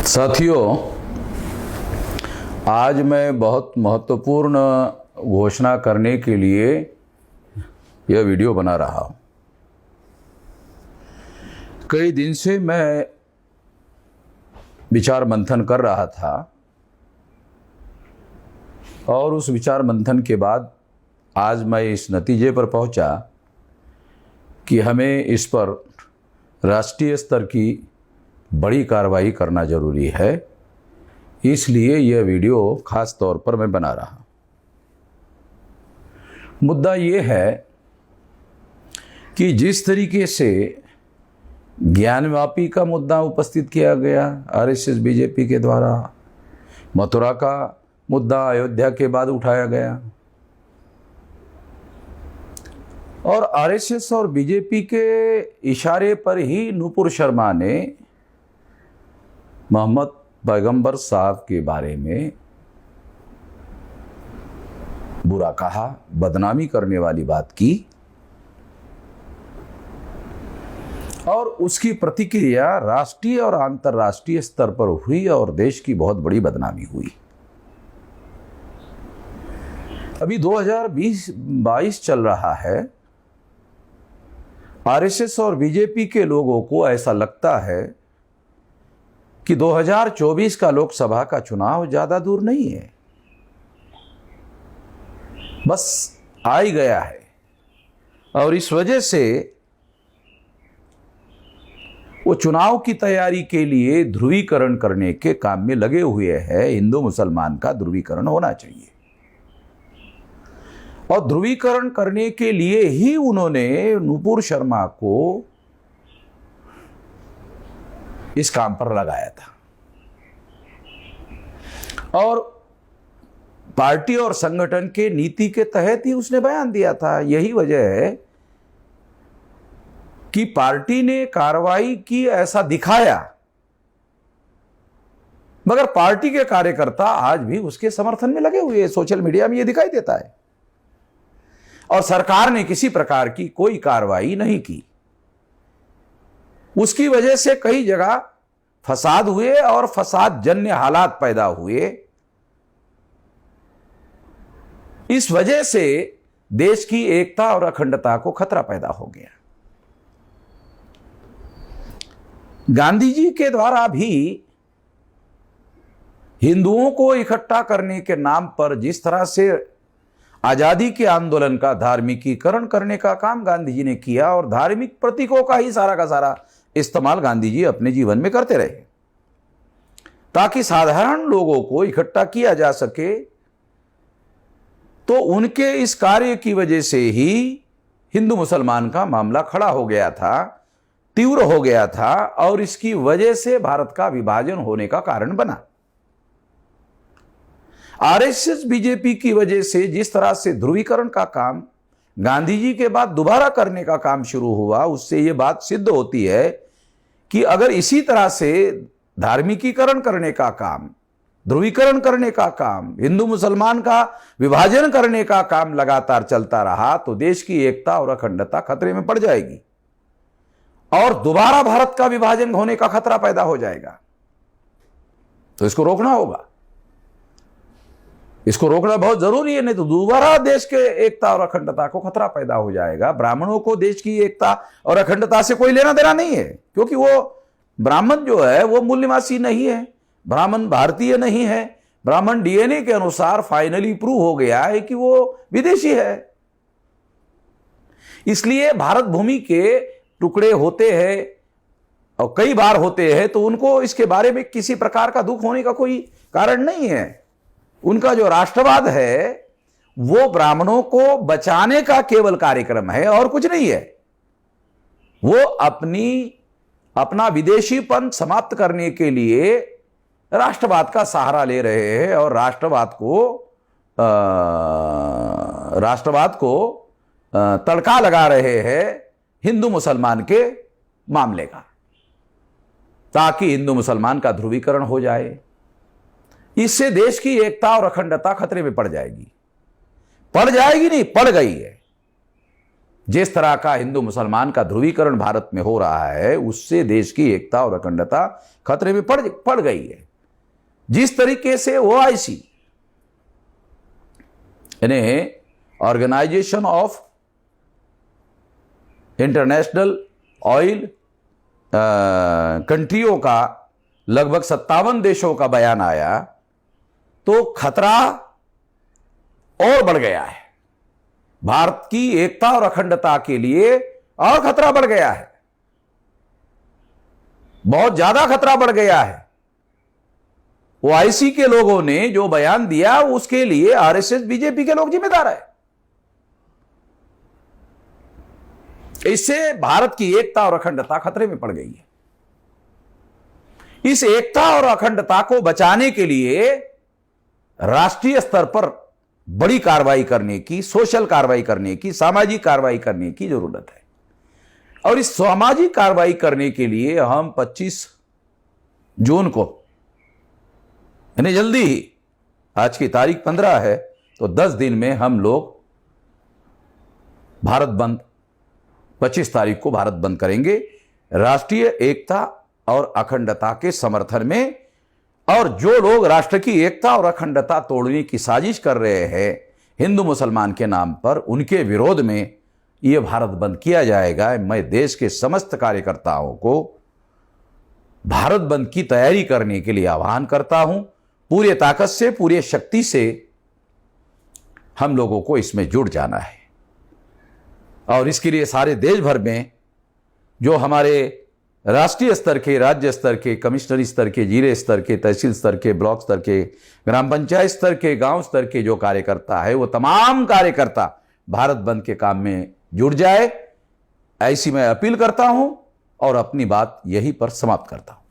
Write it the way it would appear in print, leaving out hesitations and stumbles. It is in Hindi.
साथियों, आज मैं बहुत महत्वपूर्ण घोषणा करने के लिए यह वीडियो बना रहा हूँ। कई दिन से मैं विचार मंथन कर रहा था और उस विचार मंथन के बाद आज मैं इस नतीजे पर पहुंचा कि हमें इस पर राष्ट्रीय स्तर की बड़ी कार्रवाई करना जरूरी है। इसलिए यह वीडियो खास तौर पर मैं बना रहा हूं। मुद्दा यह है कि जिस तरीके से ज्ञानवापी का मुद्दा उपस्थित किया गया आरएसएस बीजेपी के द्वारा, मथुरा का मुद्दा अयोध्या के बाद उठाया गया और आरएसएस और बीजेपी के इशारे पर ही नूपुर शर्मा ने मोहम्मद पैगंबर साहब के बारे में बुरा कहा, बदनामी करने वाली बात की और उसकी प्रतिक्रिया राष्ट्रीय और अंतर्राष्ट्रीय स्तर पर हुई और देश की बहुत बड़ी बदनामी हुई। अभी 2020-22 चल रहा है। आरएसएस और बीजेपी के लोगों को ऐसा लगता है कि 2024 का लोकसभा का चुनाव ज्यादा दूर नहीं है, बस आ ही गया है और इस वजह से वो चुनाव की तैयारी के लिए ध्रुवीकरण करने के काम में लगे हुए हैं। हिंदू मुसलमान का ध्रुवीकरण होना चाहिए और ध्रुवीकरण करने के लिए ही उन्होंने नूपुर शर्मा को इस काम पर लगाया था और पार्टी और संगठन के नीति के तहत ही उसने बयान दिया था। यही वजह है कि पार्टी ने कार्रवाई की ऐसा दिखाया, मगर पार्टी के कार्यकर्ता आज भी उसके समर्थन में लगे हुए हैं। सोशल मीडिया में यह दिखाई देता है और सरकार ने किसी प्रकार की कोई कार्रवाई नहीं की। उसकी वजह से कई जगह फसाद हुए और फसाद जन्य हालात पैदा हुए। इस वजह से देश की एकता और अखंडता को खतरा पैदा हो गया। गांधी जी के द्वारा भी हिंदुओं को इकट्ठा करने के नाम पर जिस तरह से आजादी के आंदोलन का धार्मिकीकरण करने का काम गांधी जी ने किया और धार्मिक प्रतीकों का ही सारा का सारा इस्तेमाल गांधी जी अपने जीवन में करते रहे ताकि साधारण लोगों को इकट्ठा किया जा सके, तो उनके इस कार्य की वजह से ही हिंदू मुसलमान का मामला खड़ा हो गया था, तीव्र हो गया था और इसकी वजह से भारत का विभाजन होने का कारण बना। आरएसएस बीजेपी की वजह से जिस तरह से ध्रुवीकरण का काम गांधी जी के बाद दोबारा करने का काम शुरू हुआ, उससे यह बात सिद्ध होती है कि अगर इसी तरह से धार्मिकीकरण करने का काम, ध्रुवीकरण करने का काम, हिंदू मुसलमान का विभाजन करने का काम लगातार चलता रहा तो देश की एकता और अखंडता खतरे में पड़ जाएगी और दोबारा भारत का विभाजन होने का खतरा पैदा हो जाएगा। तो इसको रोकना होगा, इसको रोकना बहुत जरूरी है, नहीं तो दोबारा देश के एकता और अखंडता को खतरा पैदा हो जाएगा। ब्राह्मणों को देश की एकता और अखंडता से कोई लेना देना नहीं है, क्योंकि वो ब्राह्मण जो है वो मूल निवासी नहीं है, ब्राह्मण भारतीय नहीं है। ब्राह्मण डीएनए के अनुसार फाइनली प्रूव हो गया है कि वो विदेशी है। इसलिए भारत भूमि के टुकड़े होते हैं और कई बार होते हैं, तो उनको इसके बारे में किसी प्रकार का दुख होने का कोई कारण नहीं है। उनका जो राष्ट्रवाद है वो ब्राह्मणों को बचाने का केवल कार्यक्रम है और कुछ नहीं है। वो अपना विदेशीपन समाप्त करने के लिए राष्ट्रवाद का सहारा ले रहे हैं और राष्ट्रवाद को तड़का लगा रहे हैं हिंदू मुसलमान के मामले का, ताकि हिंदू मुसलमान का ध्रुवीकरण हो जाए। इससे देश की एकता और अखंडता खतरे में पड़ जाएगी। पड़ जाएगी नहीं, पड़ गई है। जिस तरह का हिंदू मुसलमान का ध्रुवीकरण भारत में हो रहा है, उससे देश की एकता और अखंडता खतरे में पड़ गई है। जिस तरीके से ओआईसी यानी ऑर्गेनाइजेशन ऑफ इंटरनेशनल ऑयल कंट्रियों का लगभग 57 देशों का बयान आया, तो खतरा और बढ़ गया है। भारत की एकता और अखंडता के लिए और खतरा बढ़ गया है, बहुत ज्यादा खतरा बढ़ गया है। ओआईसी के लोगों ने जो बयान दिया उसके लिए आरएसएस बीजेपी के लोग जिम्मेदार है। इससे भारत की एकता और अखंडता खतरे में पड़ गई है। इस एकता और अखंडता को बचाने के लिए राष्ट्रीय स्तर पर बड़ी कार्रवाई करने की, सोशल कार्रवाई करने की, सामाजिक कार्रवाई करने की जरूरत है। और इस सामाजिक कार्रवाई करने के लिए हम 25 जून को, यानी जल्दी ही, आज की तारीख 15 है, तो 10 दिन में हम लोग भारत बंद, 25 तारीख को भारत बंद करेंगे, राष्ट्रीय एकता और अखंडता के समर्थन में। और जो लोग राष्ट्र की एकता और अखंडता तोड़ने की साजिश कर रहे हैं हिंदू मुसलमान के नाम पर, उनके विरोध में यह भारत बंद किया जाएगा। मैं देश के समस्त कार्यकर्ताओं को भारत बंद की तैयारी करने के लिए आह्वान करता हूं। पूरे ताकत से, पूरे शक्ति से हम लोगों को इसमें जुट जाना है। और इसके लिए सारे देश भर में जो हमारे राष्ट्रीय स्तर के, राज्य स्तर के, कमिश्नरी स्तर के, जिले स्तर के, तहसील स्तर के, ब्लॉक स्तर के, ग्राम पंचायत स्तर के, गांव स्तर के जो कार्यकर्ता है, वो तमाम कार्यकर्ता भारत बंद के काम में जुट जाए, ऐसी मैं अपील करता हूं और अपनी बात यहीं पर समाप्त करता हूं।